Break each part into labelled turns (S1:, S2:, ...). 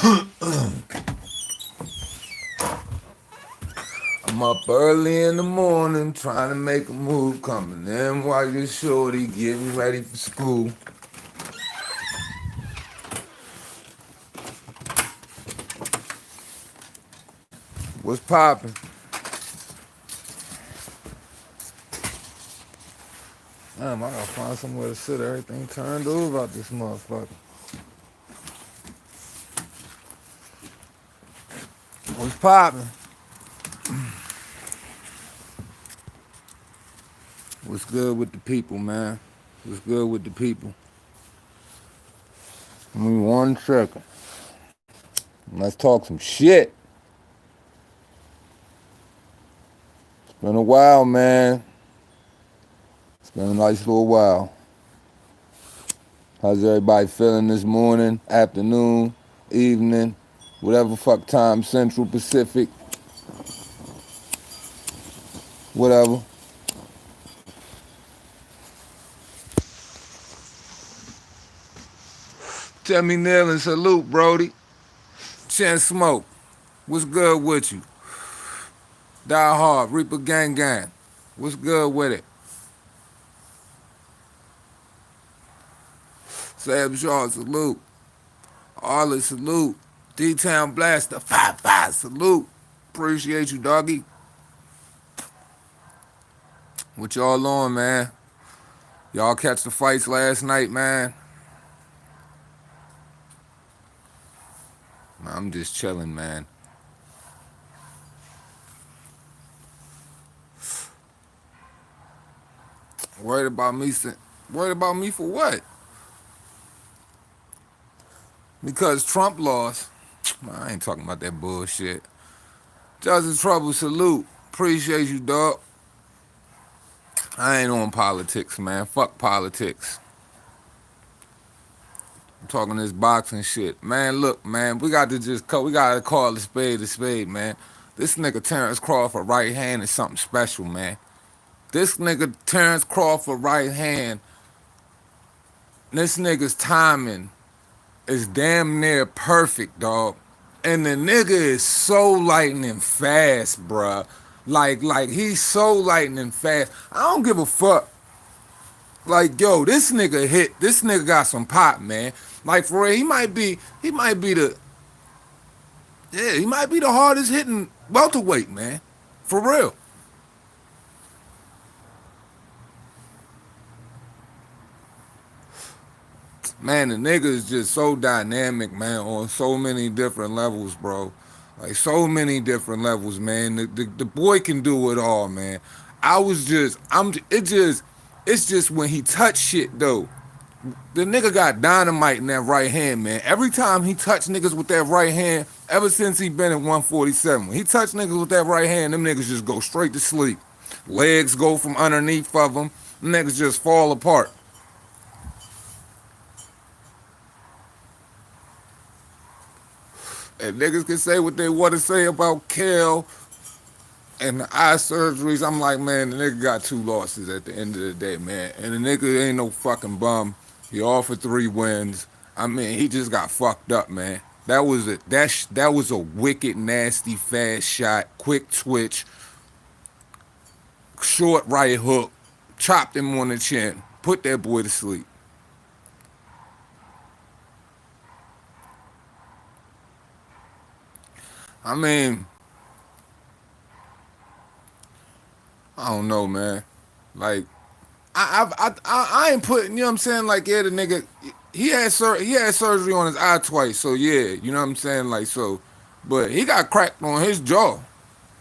S1: I'm up early in the morning trying to make a move, coming in while you're shorty getting ready for school. What's poppin'? Damn, I gotta find somewhere to sit. Everything turned over out this motherfucker. What's poppin'? What's good with the people, man? What's good with the people? Give me 1 second. Let's talk some shit. It's been a while, man. It's been a nice little while. How's everybody feeling this morning, afternoon, evening, whatever fuck time, Central, Pacific, whatever. Tell me Neil and salute, Brody. Chin Smoke. What's good with you? Die Hard, Reaper Gang Gang. What's good with it? Sam Shaw, salute. Arlie, salute. D-Town Blaster, Fah Fah, salute. Appreciate you, doggy. What y'all on, man? Y'all catch the fights last night, man? I'm just chilling, man. Worried about me? Worried about me for what? Because Trump lost. I ain't talking about that bullshit. Justice Trouble, salute. Appreciate you, dog. I ain't on politics, man. Fuck politics. I'm talking this boxing shit. Man, look, man, we got to call a spade, man. This nigga Terrence Crawford right hand is something special, man. This nigga Terrence Crawford right hand, this nigga's timing is damn near perfect, dog. And the nigga is so lightning fast, bruh. Like he's so lightning fast. I don't give a fuck. Like, yo, this nigga hit. This nigga got some pop, man. Like, for real, he might be the hardest hitting welterweight, man. For real. Man, the nigga is just so dynamic, man, on so many different levels, bro. Like, so many different levels, man. The boy can do it all, man. It's just when he touch shit, though. The nigga got dynamite in that right hand, man. Every time he touch niggas with that right hand, ever since he been in 147, when he touch niggas with that right hand, them niggas just go straight to sleep. Legs go from underneath of them. Them niggas just fall apart. And niggas can say what they want to say about Kel and the eye surgeries. I'm like, man, the nigga got 2 losses at the end of the day, man. And the nigga ain't no fucking bum. He offered 3 wins. I mean, he just got fucked up, man. That was a wicked, nasty, fast shot, quick twitch, short right hook, chopped him on the chin, put that boy to sleep. I mean, I don't know, man. Like, I ain't putting, you know what I'm saying? Like, yeah, the nigga, he had surgery on his eye twice, so yeah, you know what I'm saying? Like, so, but he got cracked on his jaw.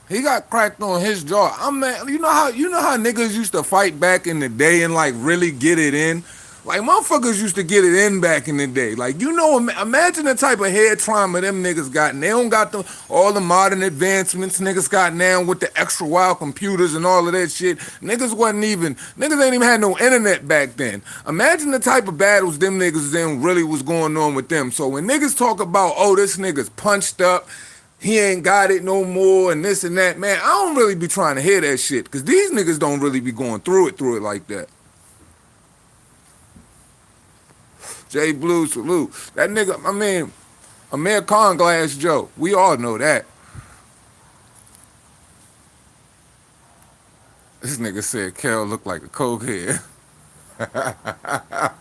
S1: He got cracked on his jaw. I'm man, you know how niggas used to fight back in the day and like really get it in. Like motherfuckers used to get it in back in the day. Like imagine the type of head trauma them niggas got. And they don't got all the modern advancements niggas got now with the extra wild computers and all of that shit. Niggas ain't even had no internet back then. Imagine the type of battles them niggas then really was going on with them. So when niggas talk about, oh, this nigga's punched up, he ain't got it no more and this and that, man, I don't really be trying to hear that shit because these niggas don't really be going through it like that. J Blue, salute. That nigga, I mean, Amir Khan Glass Joe. We all know that. This nigga said Kel looked like a cokehead. That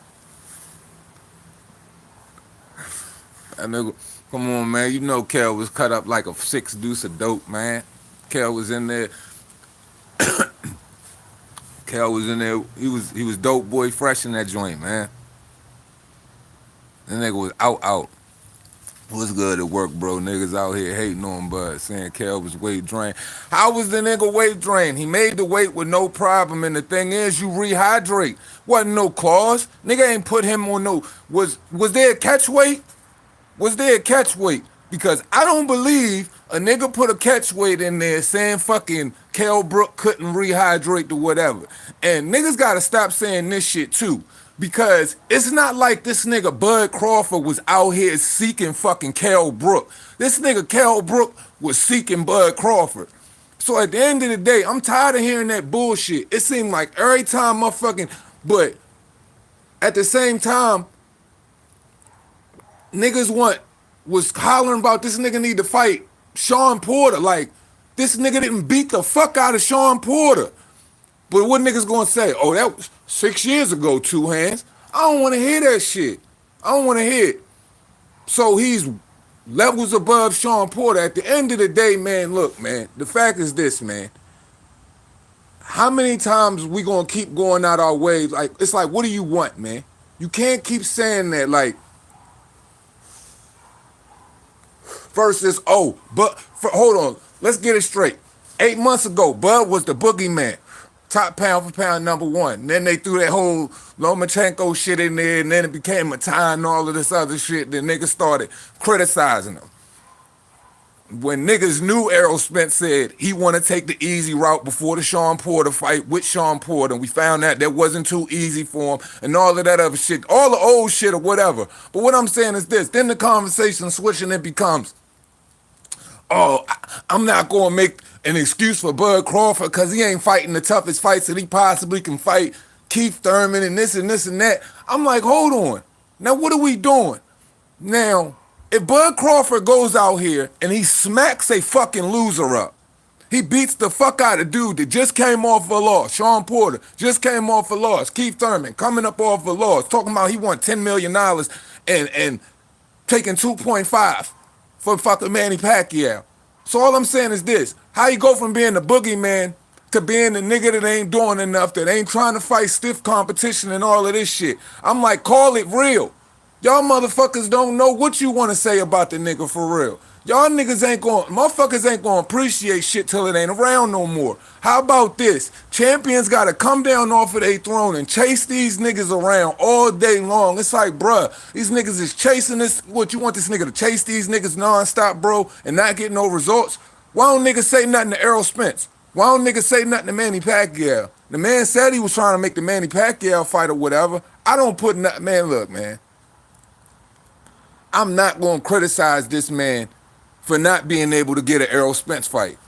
S1: nigga, come on, man. You know Kel was cut up like a six deuce of dope, man. Kel was in there. Kel was in there. He was dope boy fresh in that joint, man. That nigga was out. What's good at work, bro? Niggas out here hating on Bud, saying Kel was weight drained. How was the nigga weight drained? He made the weight with no problem, and the thing is, you rehydrate. Wasn't no clause. Nigga ain't put him on no. Was there a catch weight? Was there a catch weight? Because I don't believe a nigga put a catch weight in there saying fucking Kell Brook couldn't rehydrate or whatever. And niggas gotta stop saying this shit too. Because it's not like this nigga Bud Crawford was out here seeking fucking Kell Brook. This nigga Kell Brook was seeking Bud Crawford. So at the end of the day, I'm tired of hearing that bullshit. It seemed like every time motherfucking, but at the same time, niggas was hollering about this nigga need to fight Sean Porter. Like, this nigga didn't beat the fuck out of Sean Porter. But what niggas gonna say? Oh, that was 6 years ago, two hands. I don't wanna hear that shit. I don't wanna hear it. So he's levels above Sean Porter. At the end of the day, man, look, man, the fact is this, man. How many times we gonna keep going out our way? Like, it's like, what do you want, man? You can't keep saying that, like, versus, oh, but hold on, let's get it straight. 8 months ago, Bud was the boogeyman, top pound for pound #1. Then they threw that whole Lomachenko shit in there, and then it became a tie and all of this other shit. Then niggas started criticizing him. When niggas knew Errol Spence said he want to take the easy route before the Sean Porter fight with Sean Porter, and we found out that wasn't too easy for him, and all of that other shit, all the old shit or whatever. But what I'm saying is this, then the conversation switching, and it becomes, oh, I'm not going to make an excuse for Bud Crawford because he ain't fighting the toughest fights that he possibly can fight, Keith Thurman and this and this and that. I'm like, hold on. Now, what are we doing? Now, if Bud Crawford goes out here and he smacks a fucking loser up, he beats the fuck out of dude that just came off a loss. Sean Porter just came off a loss. Keith Thurman coming up off a loss, talking about he won $10 million and taking 2.5 for fucking Manny Pacquiao. So all I'm saying is this, how you go from being the boogeyman to being the nigga that ain't doing enough, that ain't trying to fight stiff competition and all of this shit. I'm like, call it real. Y'all motherfuckers don't know what you want to say about the nigga for real. Y'all niggas motherfuckers ain't gonna appreciate shit till it ain't around no more. How about this? Champions gotta come down off of their throne and chase these niggas around all day long. It's like, bruh, these niggas is chasing this. What, you want this nigga to chase these niggas nonstop, bro, and not get no results? Why don't niggas say nothing to Errol Spence? Why don't niggas say nothing to Manny Pacquiao? The man said he was trying to make the Manny Pacquiao fight or whatever. I don't put nothing, man, look, man. I'm not gonna criticize this man for not being able to get an Errol Spence fight.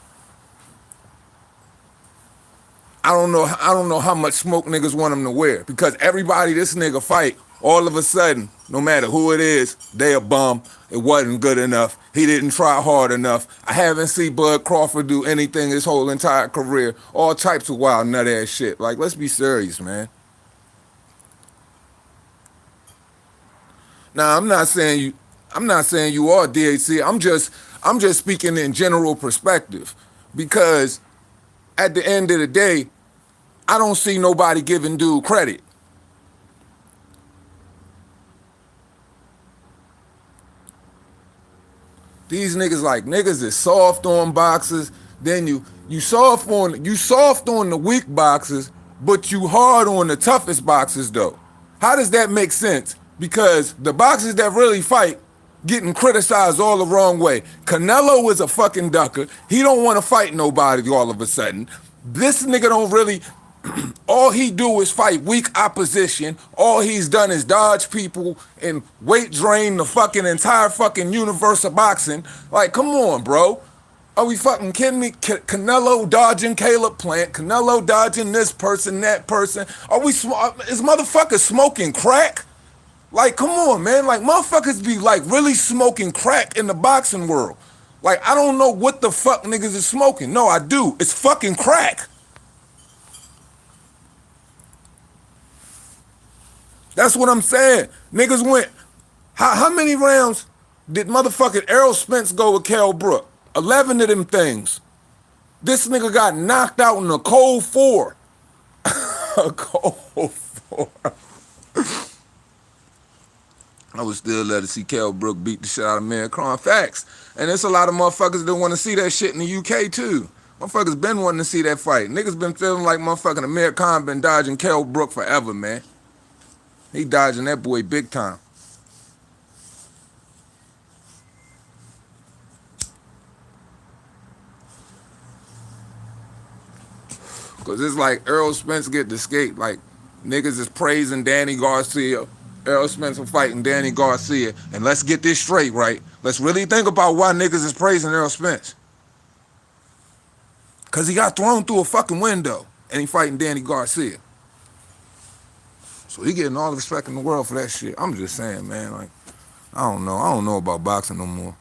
S1: I don't know how much smoke niggas want him to wear, because everybody this nigga fight, all of a sudden, no matter who it is, they a bum. It wasn't good enough. He didn't try hard enough. I haven't seen Bud Crawford do anything his whole entire career. All types of wild nut ass shit. Like, let's be serious, man. Now, I'm not saying you are DHC. I'm just speaking in general perspective, because at the end of the day, I don't see nobody giving dude credit. These niggas is soft on boxers. Then you soft on the weak boxers, but you hard on the toughest boxers though. How does that make sense? Because the boxers that really fight getting criticized all the wrong way. Canelo is a fucking ducker. He don't want to fight nobody all of a sudden. This nigga don't really, all he do is fight weak opposition. All he's done is dodge people and weight drain the fucking entire fucking universe of boxing. Like, come on, bro. Are we fucking kidding me? Canelo dodging Caleb Plant. Canelo dodging this person, that person. Is motherfuckers smoking crack? Like, come on, man. Like, motherfuckers be like really smoking crack in the boxing world. Like, I don't know what the fuck niggas is smoking. No, I do. It's fucking crack. That's what I'm saying. Niggas went. How many rounds did motherfucking Errol Spence go with Kell Brook? 11 of them things. This nigga got knocked out in a cold four. A cold four. I would still love to see Kell Brook beat the shit out of man Cron. Facts. And there's a lot of motherfuckers that want to see that shit in the UK too. Motherfuckers been wanting to see that fight. Niggas been feeling like motherfucking Amir Khan been dodging Kell Brook forever, man. He dodging that boy big time. Cause it's like Errol Spence get the skate. Like niggas is praising Danny Garcia. Errol Spence for fighting Danny Garcia. And let's get this straight, right? Let's really think about why niggas is praising Errol Spence. Cause he got thrown through a fucking window and he fighting Danny Garcia. So he getting all the respect in the world for that shit. I'm just saying, man, like, I don't know. I don't know about boxing no more.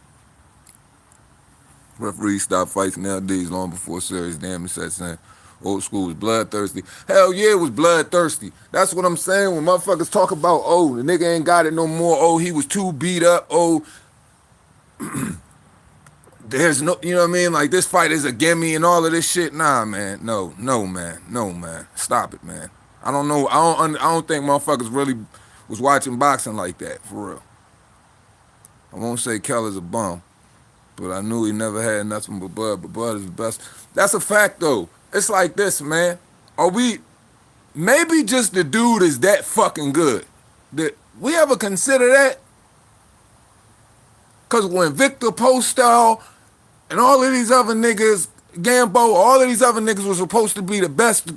S1: Referees stop fights nowadays long before serious damage sets in. Old school was bloodthirsty. Hell yeah, it was bloodthirsty. That's what I'm saying when motherfuckers talk about, oh, the nigga ain't got it no more. Oh, he was too beat up. Oh, there's no, you know what I mean? Like, this fight is a gimme and all of this shit. Nah, man. No, man. No, man. Stop it, man. I don't know. I don't think motherfuckers really was watching boxing like that, for real. I won't say Keller's a bum, but I knew he never had nothing but Bud is the best. That's a fact, though. It's like this, man. Are we, maybe just the dude is that fucking good. Did we ever consider that? Because when Victor Postal and all of these other niggas, Gambo, all of these other niggas was supposed to be the best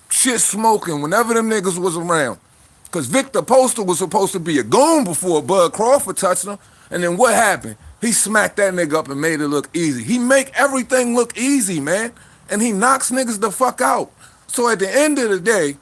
S1: shit smoking whenever them niggas was around. Because Victor Postal was supposed to be a goon before Bud Crawford touched him. And then what happened? He smacked that nigga up and made it look easy. He make everything look easy, man. And he knocks niggas the fuck out. So at the end of the day,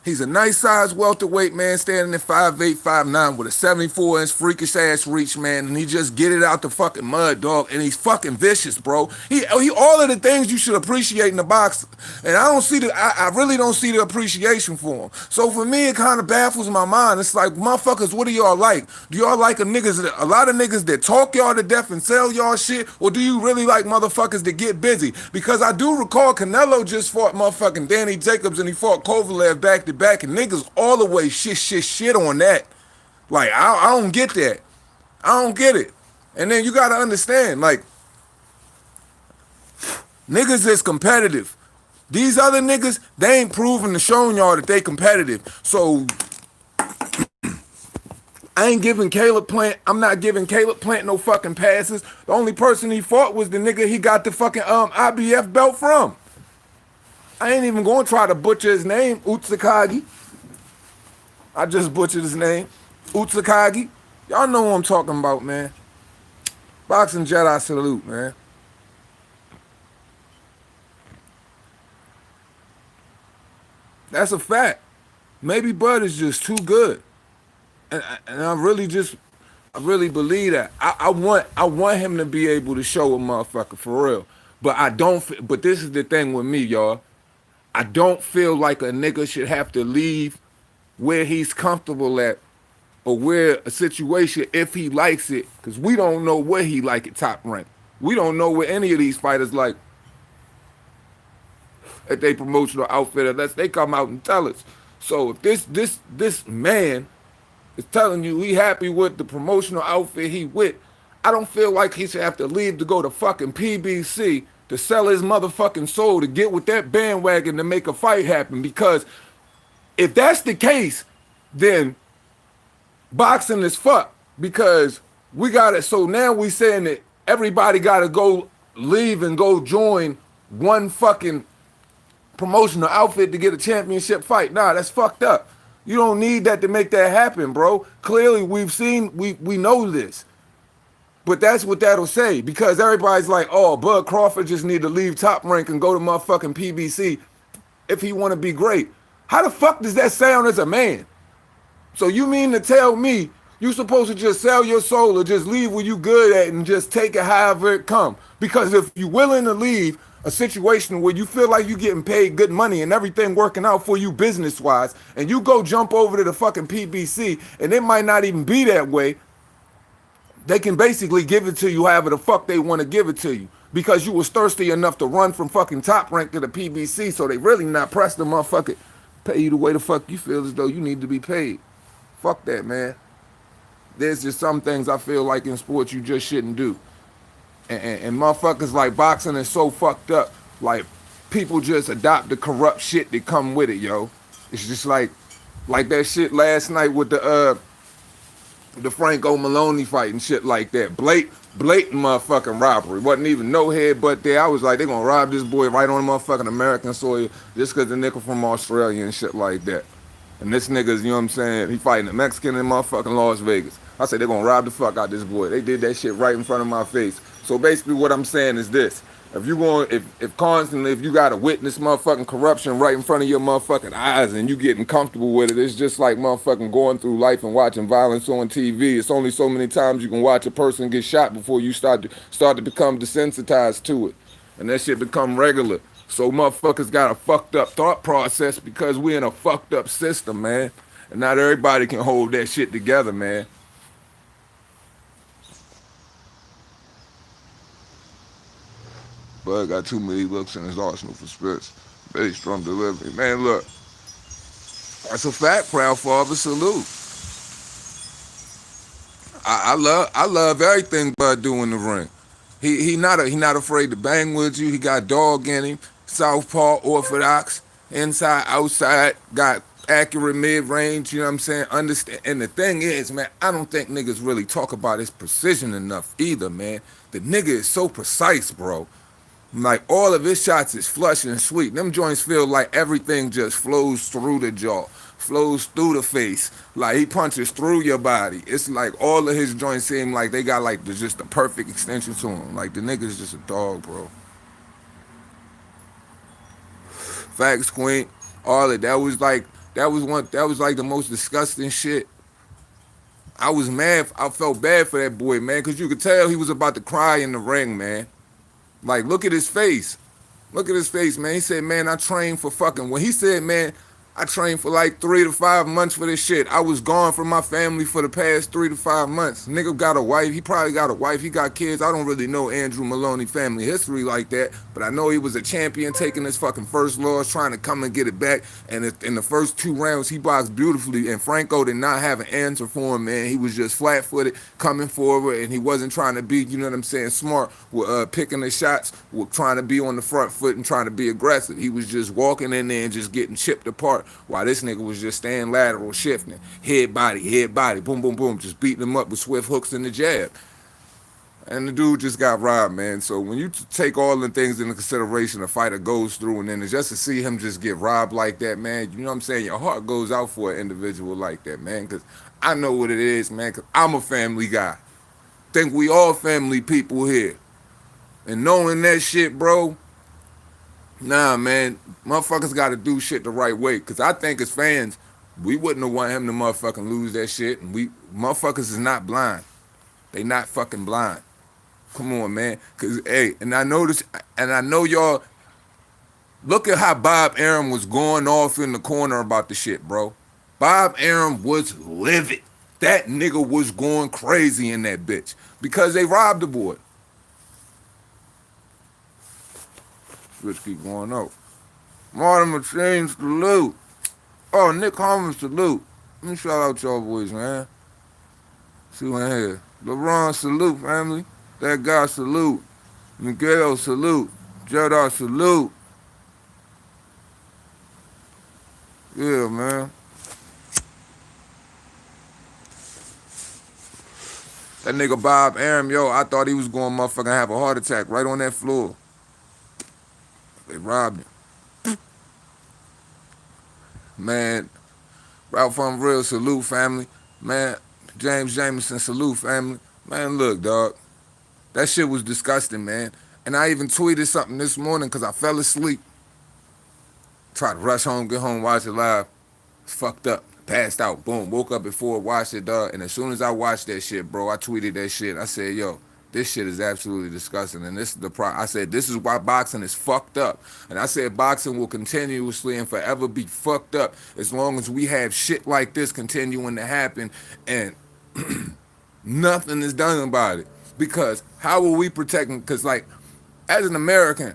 S1: he's a nice sized welterweight man standing at 5'8", 5'9" with a 74-inch freakish ass reach, man, and he just get it out the fucking mud, dog. And he's fucking vicious, bro. He all of the things you should appreciate in the box, and I really don't see the appreciation for him. So for me, it kind of baffles my mind. It's like, motherfuckers, what do y'all like? Do y'all like a lot of niggas that talk y'all to death and sell y'all shit, or do you really like motherfuckers that get busy? Because I do recall Canelo just fought motherfucking Danny Jacobs and he fought Kovalev back to back, and niggas all the way shit on that. Like, I don't get that. I don't get it. And then you gotta understand, like, niggas is competitive. These other niggas, they ain't proven to showing y'all that they competitive. So I ain't giving Caleb Plant, I'm not giving Caleb Plant no fucking passes. The only person he fought was the nigga he got the fucking IBF belt from. I ain't even gonna try to butcher his name, Utsukagi. I just butchered his name, Utsukagi. Y'all know what I'm talking about, man. Boxing Jedi salute, man. That's a fact. Maybe Bud is just too good, and I really believe that. I want him to be able to show a motherfucker for real. But I don't. But this is the thing with me, y'all. I don't feel like a nigga should have to leave where he's comfortable at or where a situation if he likes it, because we don't know what he like at Top Rank. We don't know what any of these fighters like at their promotional outfit unless they come out and tell us. So if this man is telling you he happy with the promotional outfit he with, I don't feel like he should have to leave to go to fucking PBC to sell his motherfucking soul to get with that bandwagon to make a fight happen. Because if that's the case, then boxing is fucked. Because we got it. So now we saying that everybody got to go leave and go join one fucking promotional outfit to get a championship fight. Nah, that's fucked up. You don't need that to make that happen, bro. Clearly, we know this. But that's what that'll say, because everybody's like, oh, Bud Crawford just need to leave Top Rank and go to motherfucking PBC if he want to be great. How the fuck does that sound as a man? So you mean to tell me you supposed to just sell your soul or just leave where you good at and just take it however it come? Because if you willing to leave a situation where you feel like you getting paid good money and everything working out for you business wise, and you go jump over to the fucking PBC and it might not even be that way, they can basically give it to you however the fuck they want to give it to you. Because you was thirsty enough to run from fucking top rank to the PBC, so they really not pressed the motherfucker pay you the way the fuck you feel as though you need to be paid. Fuck that, man. There's just some things I feel like in sports you just shouldn't do. And motherfuckers like boxing is so fucked up. Like, people just adopt the corrupt shit that come with it, yo. It's just like that shit last night with the Franco Maloney fight and shit like that. Blatant motherfucking robbery. Wasn't even no head but there. I was like, they gonna rob this boy right on motherfucking American soil just cause the nigga from Australia and shit like that. And this nigga's, you know what I'm saying, he fighting a Mexican in motherfucking Las Vegas. I said, they're gonna rob the fuck out this boy. They did that shit right in front of my face. So basically what I'm saying is this. If you going, if constantly, if you gotta witness motherfucking corruption right in front of your motherfucking eyes and you getting comfortable with it, it's just like motherfucking going through life and watching violence on TV. It's only so many times you can watch a person get shot before you start to become desensitized to it. And that shit become regular. So motherfuckers got a fucked up thought process because we in a fucked up system, man. And not everybody can hold that shit together, man. Bud got too many looks in his arsenal for spirits. Very strong delivery. Man, look. That's a fact, proud father. Salute. I love everything Bud do in the ring. He not afraid to bang with you. He got dog in him. Southpaw, orthodox, inside, outside, got accurate mid range. You know what I'm saying? Understand. And the thing is, man, I don't think niggas really talk about his precision enough either, man. The nigga is so precise, bro. Like, all of his shots is flush and sweet. Them joints feel like everything just flows through the jaw, flows through the face. Like, he punches through your body. It's like all of his joints seem like they got like just the perfect extension to him. Like, the nigga's just a dog, bro. Facts, Queen. All of that was like the most disgusting shit. I was mad. I felt bad for that boy, man, because you could tell he was about to cry in the ring, man. Like, look at his face. Look at his face, man. He said, man, I trained for fucking. When he said, man, I trained for like 3 to 5 months for this shit. I was gone from my family for the past 3 to 5 months. Nigga got a wife. He probably got a wife. He got kids. I don't really know Andrew Maloney family history like that, but I know he was a champion taking his fucking first loss, trying to come and get it back. And in the first 2 rounds, he boxed beautifully. And Franco did not have an answer for him, man. He was just flat-footed, coming forward, and he wasn't trying to be, you know what I'm saying, smart with picking the shots, with trying to be on the front foot and trying to be aggressive. He was just walking in there and just getting chipped apart. While this nigga was just staying lateral, shifting, head, body, boom, boom, boom, just beating him up with swift hooks and the jab. And the dude just got robbed, man. So when you take all the things into consideration a fighter goes through, and then just to see him just get robbed like that, man, you know what I'm saying? Your heart goes out for an individual like that, man, because I know what it is, man, because I'm a family guy. Think we all family people here. And knowing that shit, bro, nah, man, motherfuckers got to do shit the right way. Because I think as fans, we wouldn't have want him to motherfucking lose that shit. And motherfuckers is not blind. They not fucking blind. Come on, man. Because, hey, and I know this, and I know y'all, look at how Bob Arum was going off in the corner about the shit, bro. Bob Arum was livid. That nigga was going crazy in that bitch. Because they robbed the boy. Switch keep going out. Martin Machine, salute. Oh, Nick Harmon, salute. Let me shout out y'all boys, man. See what I here. LeBron, salute, family. That guy, salute. Miguel, salute. Jedi, salute. Yeah, man. That nigga Bob Arum, yo, I thought he was going to motherfucking have a heart attack right on that floor. They robbed him. Man, Ralph Real, salute, family. Man, James Jameson, salute, family. Man, look, dog. That shit was disgusting, man. And I even tweeted something this morning because I fell asleep. Try to rush home, get home, watch it live. Fucked up. Passed out. Boom. Woke up before, watched it, dog. And as soon as I watched that shit, bro, I tweeted that shit. I said, yo, this shit is absolutely disgusting. And this is the I said, this is why boxing is fucked up. And I said, boxing will continuously and forever be fucked up as long as we have shit like this continuing to happen and nothing is done about it. Because how will we protect them? Because, like, as an American,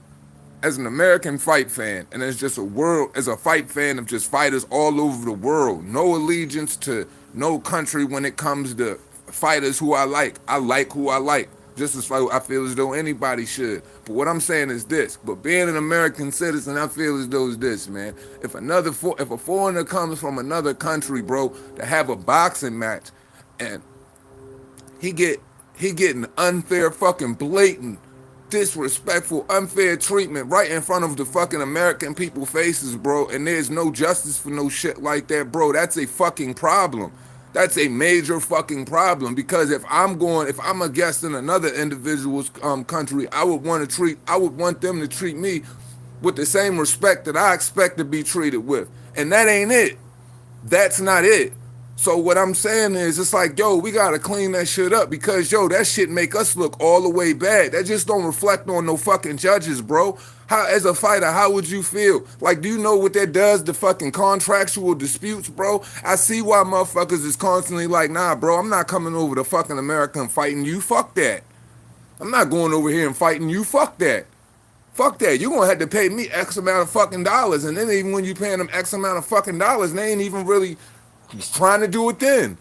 S1: fight fan, and as just as a fight fan of just fighters all over the world, no allegiance to no country when it comes to fighters who I like. I like who I like, just as I feel as though anybody should. But what I'm saying is this, but being an American citizen, I feel as though it's this, man. If a foreigner comes from another country, bro, to have a boxing match, and he getting unfair, fucking blatant, disrespectful, unfair treatment right in front of the fucking American people faces, bro, and there's no justice for no shit like that, bro, that's a fucking problem. That's a major fucking problem, because if I'm a guest in another individual's country, I would want them to treat me with the same respect that I expect to be treated with. And that ain't it. That's not it. So what I'm saying is, it's like, yo, we gotta clean that shit up, because, yo, that shit make us look all the way bad. That just don't reflect on no fucking judges, bro. How, as a fighter, how would you feel? Like, do you know what that does to fucking contractual disputes, bro? I see why motherfuckers is constantly like, nah, bro, I'm not coming over to fucking America and fighting you. Fuck that. I'm not going over here and fighting you. Fuck that. Fuck that. You're gonna have to pay me X amount of fucking dollars. And then even when you paying them X amount of fucking dollars, they ain't even really trying to do it then,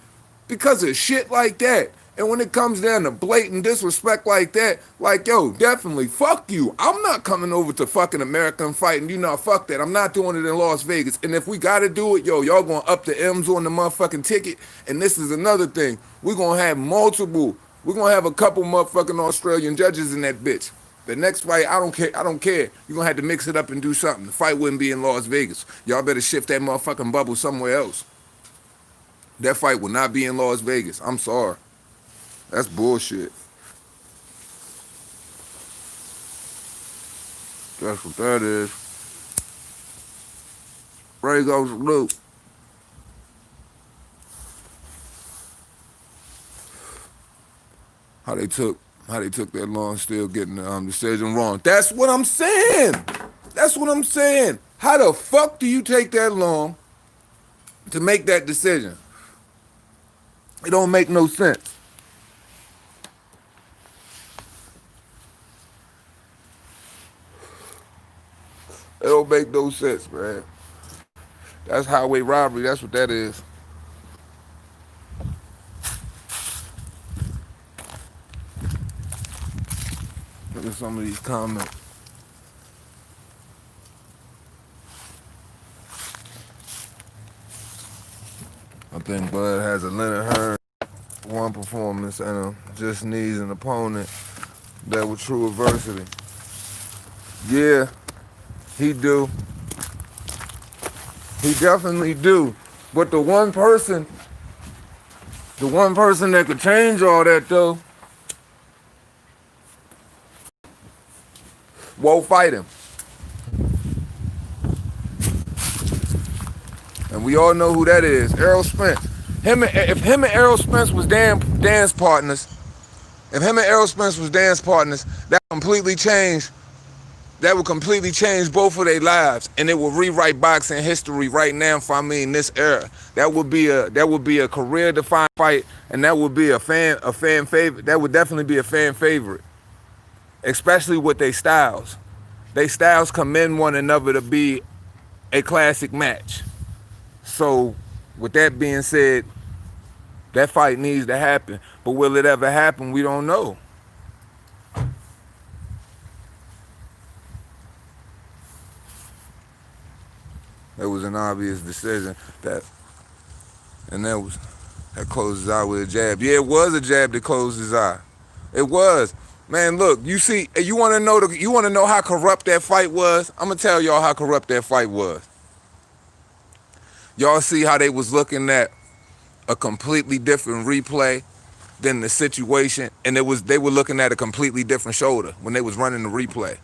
S1: because of shit like that. And when it comes down to blatant disrespect like that, like, yo, definitely, fuck you. I'm not coming over to fucking America and fighting you. Nah, fuck that. I'm not doing it in Las Vegas. And if we gotta do it, yo, y'all gonna up the M's on the motherfucking ticket. And this is another thing. We're gonna have a couple motherfucking Australian judges in that bitch. The next fight, I don't care. You're gonna have to mix it up and do something. The fight wouldn't be in Las Vegas. Y'all better shift that motherfucking bubble somewhere else. That fight will not be in Las Vegas. I'm sorry. That's bullshit. That's what that is. Ray goes Luke. How they took that long, still getting the decision wrong. That's what I'm saying. How the fuck do you take that long to make that decision? It don't make no sense. It don't make no sense, man. That's highway robbery. That's what that is. Look at some of these comments. I think Bud has a Leonard Hearn one performance and just needs an opponent that with true adversity. Yeah, he do. He definitely do. But the one person that could change all that, though, won't fight him. And we all know who that is, Errol Spence. If him and Errol Spence was dance partners, that would completely change both of their lives, and it would rewrite boxing history right now. If I mean this era, that would be a career-defining fight, and that would be a fan favorite. That would definitely be a fan favorite, especially with their styles. Their styles commend one another to be a classic match. So, with that being said, that fight needs to happen. But will it ever happen? We don't know. It was an obvious decision that closes out with a jab. Yeah, it was a jab that closed his eye. It was. Man, look, you see, you want to know how corrupt that fight was? I'm gonna tell y'all how corrupt that fight was. Y'all see how they was looking at a completely different replay than the situation, and they were looking at a completely different shoulder when they was running the replay.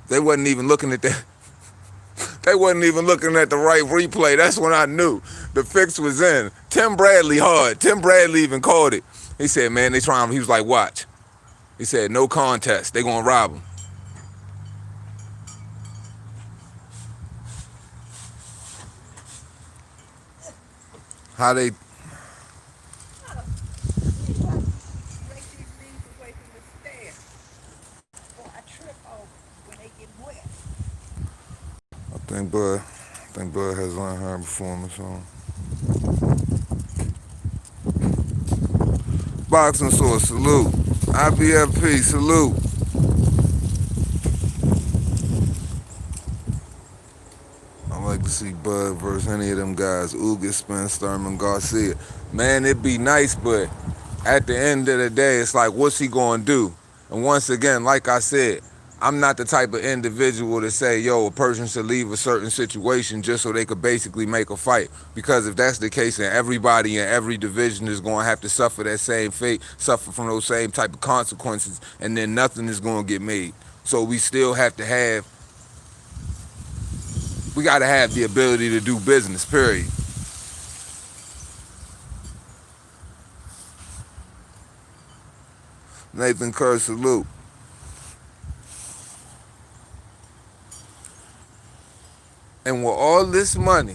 S1: They wasn't even looking at that. They wasn't even looking at the right replay. That's when I knew the fix was in. Tim Bradley hard. Tim Bradley even called it. He said, man, they trying. He was like, watch. He said, no contest. They gonna rob him. How they? I think Bud has learned her performance on. Boxing Source, salute. IBFP, salute. I like to see Bud versus any of them guys. Ugas, Spence, Thurman, Garcia. Man, it'd be nice, but at the end of the day, it's like, what's he gonna do? And once again, like I said, I'm not the type of individual to say, yo, a person should leave a certain situation just so they could basically make a fight. Because if that's the case, then everybody in every division is going to have to suffer that same fate, suffer from those same type of consequences, and then nothing is going to get made. So we still have to have, we got to have the ability to do business, period. Nathan Kerr, salute. And with all this money,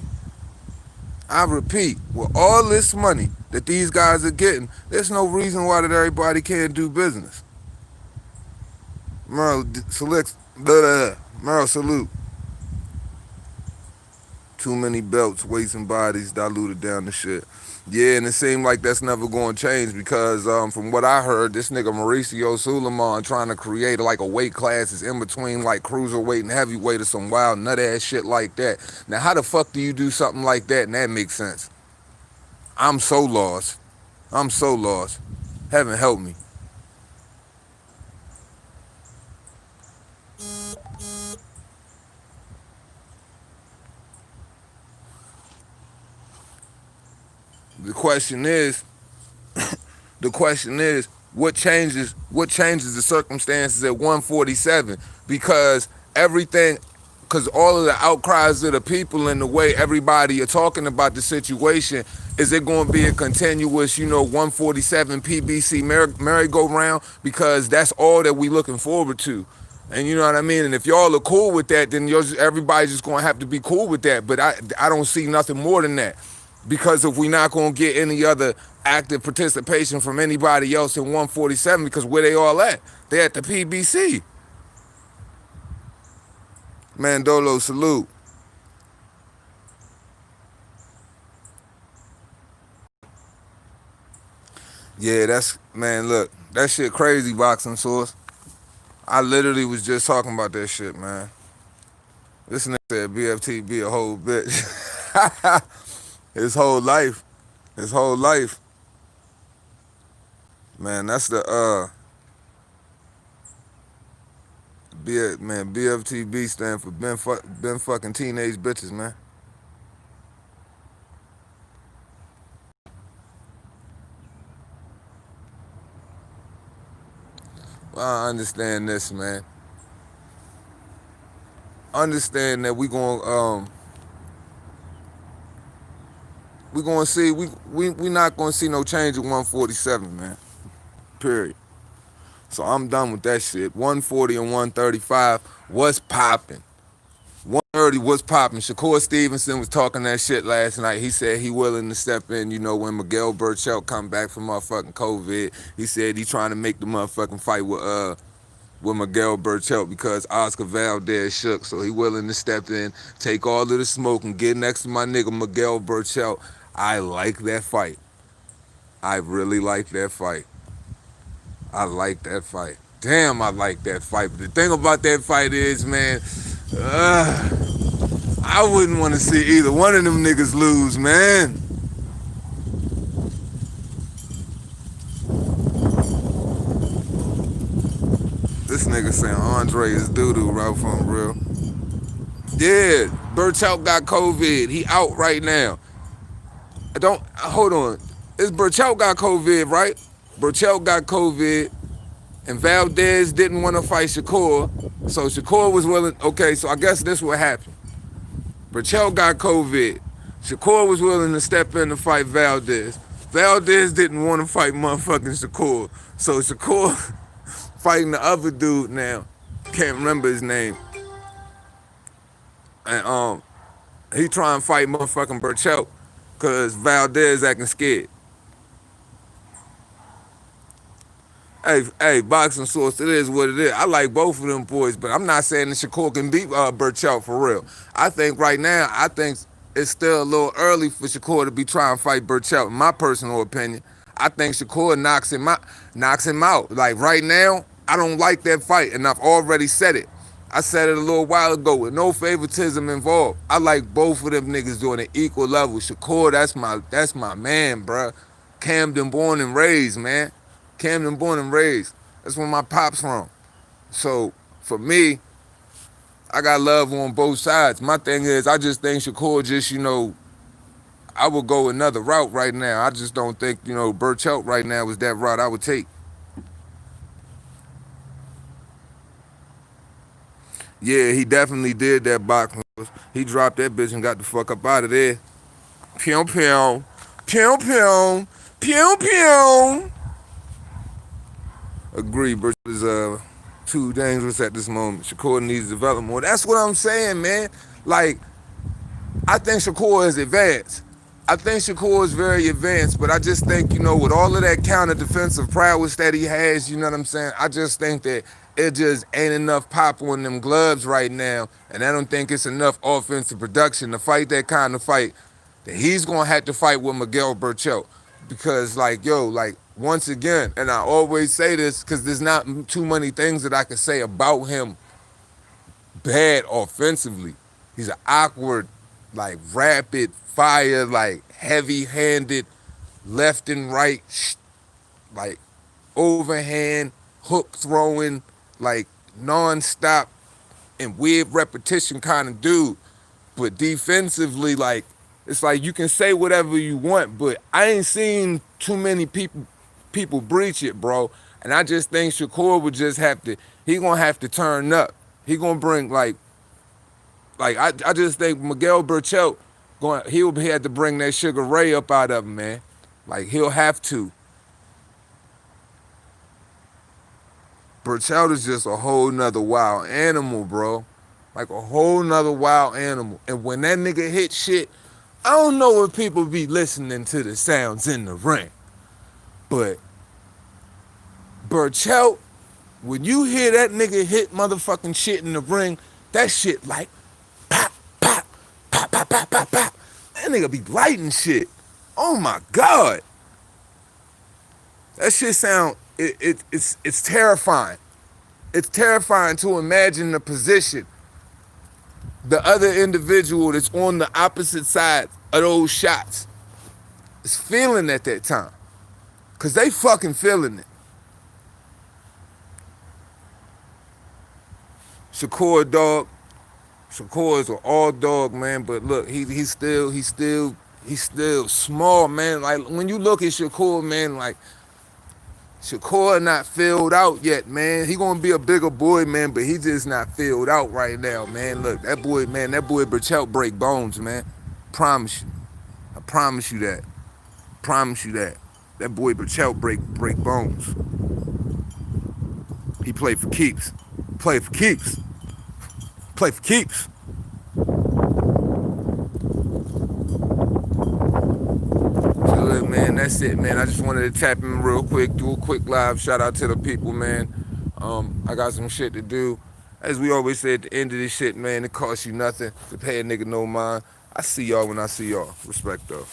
S1: I repeat, with all this money that these guys are getting, there's no reason why that everybody can't do business. Merle, select, Merle, salute. Too many belts, weights, and bodies diluted down the shit. Yeah, and it seemed like that's never going to change because from what I heard, this nigga Mauricio Suleiman trying to create like a weight classes in between like cruiserweight and heavyweight or some wild nut ass shit like that. Now, how the fuck do you do something like that and that makes sense? I'm so lost. I'm so lost. Heaven help me. The question is, the question is, what changes the circumstances at 147? Because everything, because all of the outcries of the people and the way everybody are talking about the situation, is it going to be a continuous, 147 PBC merry-go-round? Because that's all that we looking forward to. And you know what I mean? And if y'all are cool with that, then everybody's just going to have to be cool with that. But I don't see nothing more than that. Because if we're not going to get any other active participation from anybody else in 147, because where they all at? They at the PBC. Mandolo, salute. Yeah, man, look, that shit crazy, Boxing Source. I literally was just talking about that shit, man. This nigga said BFT be a whole bitch. His whole life. His whole life. Man, that's the BFTB stand for been fucking teenage bitches, man. I understand this, man. Understand that we gonna see we not gonna see no change at 147, man. Period. So I'm done with that shit. 140 and 135 was popping. 130 was popping. Shakur Stevenson was talking that shit last night. He said he willing to step in, when Miguel Burchell come back from motherfucking COVID. He said he trying to make the motherfucking fight with Miguel Burchell because Oscar Valdez shook. So he willing to step in, take all of the smoke, and get next to my nigga Miguel Burchell. I like that fight. I really like that fight. I like that fight. Damn, I like that fight. But the thing about that fight is, man, I wouldn't want to see either one of them niggas lose, man. This nigga saying Andre is doo-doo right from real. Yeah, Burchell got COVID. He out right now. Hold on. It's Burchell got COVID, right? Burchell got COVID, and Valdez didn't want to fight Shakur. So Shakur was willing. Okay, so I guess this what happened. Burchell got COVID. Shakur was willing to step in to fight Valdez. Valdez didn't want to fight motherfucking Shakur. So Shakur fighting the other dude now. Can't remember his name. And he trying to fight motherfucking Burchell because Valdez acting scared. Hey, boxing source, it is what it is. I like both of them boys, but I'm not saying that Shakur can beat Burchell for real. I think right now, it's still a little early for Shakur to be trying to fight Burchell, in my personal opinion. I think Shakur knocks him out. Like right now, I don't like that fight, and I've already said it. I said it a little while ago with no favoritism involved. I like both of them niggas doing an equal level. Shakur, that's my man, bruh. Camden born and raised, man. Camden born and raised. That's where my pops from. So for me, I got love on both sides. My thing is, I just think Shakur just, I would go another route right now. I just don't think, Burchell right now is that route I would take. Yeah, he definitely did that boxing. He dropped that bitch and got the fuck up out of there. Pew pew. Pew pew. Pew pew. Agree, Burchell is too dangerous at this moment. Shakur needs to develop more. That's what I'm saying, man. Like, I think Shakur is advanced. I think Shakur is very advanced, but I just think, with all of that counter defensive prowess that he has, you know what I'm saying? I just think that it just ain't enough pop on them gloves right now, and I don't think it's enough offensive production to fight that kind of fight that he's gonna have to fight with Miguel Burchell. Because, once again, and I always say this because there's not too many things that I can say about him bad offensively. He's an awkward, rapid fire, heavy-handed, left and right, like overhand, hook throwing, non-stop and weird repetition kind of dude. But defensively, it's like you can say whatever you want, but I ain't seen too many people breach it, bro. And I just think Shakur would just he gonna have to turn up. He gonna bring I just think Miguel Burchell he'll have to bring that Sugar Ray up out of him, man. He'll have to. Burchell is just a whole nother wild animal, bro. Like a whole nother wild animal. And when that nigga hit shit, I don't know if people be listening to the sounds in the ring. But Burchell, when you hear that nigga hit motherfucking shit in the ring, that shit pop, pop, pop, pop, pop, pop, pop. That nigga be lighting shit. Oh my God. That shit sound, it's terrifying. It's terrifying to imagine the position the other individual that's on the opposite side of those shots is feeling at that time. Because they fucking feeling it. Shakur, dog. Shakur is an all dog, man. But look, he's still small, man. Like when you look at Shakur, man, Shakur not filled out yet, man. He gonna be a bigger boy, man, but he just not filled out right now, man. Look, that boy Burchell break bones, man. Promise you. I promise you that. Promise you that. That boy Burchell break bones. He played for keeps. Play for keeps. Play for keeps. So look, man, that's it, man. I just wanted to tap in real quick, do a quick live shout out to the people, man. I got some shit to do. As we always say at the end of this shit, man, it costs you nothing to pay a nigga no mind. I see y'all when I see y'all. Respect though.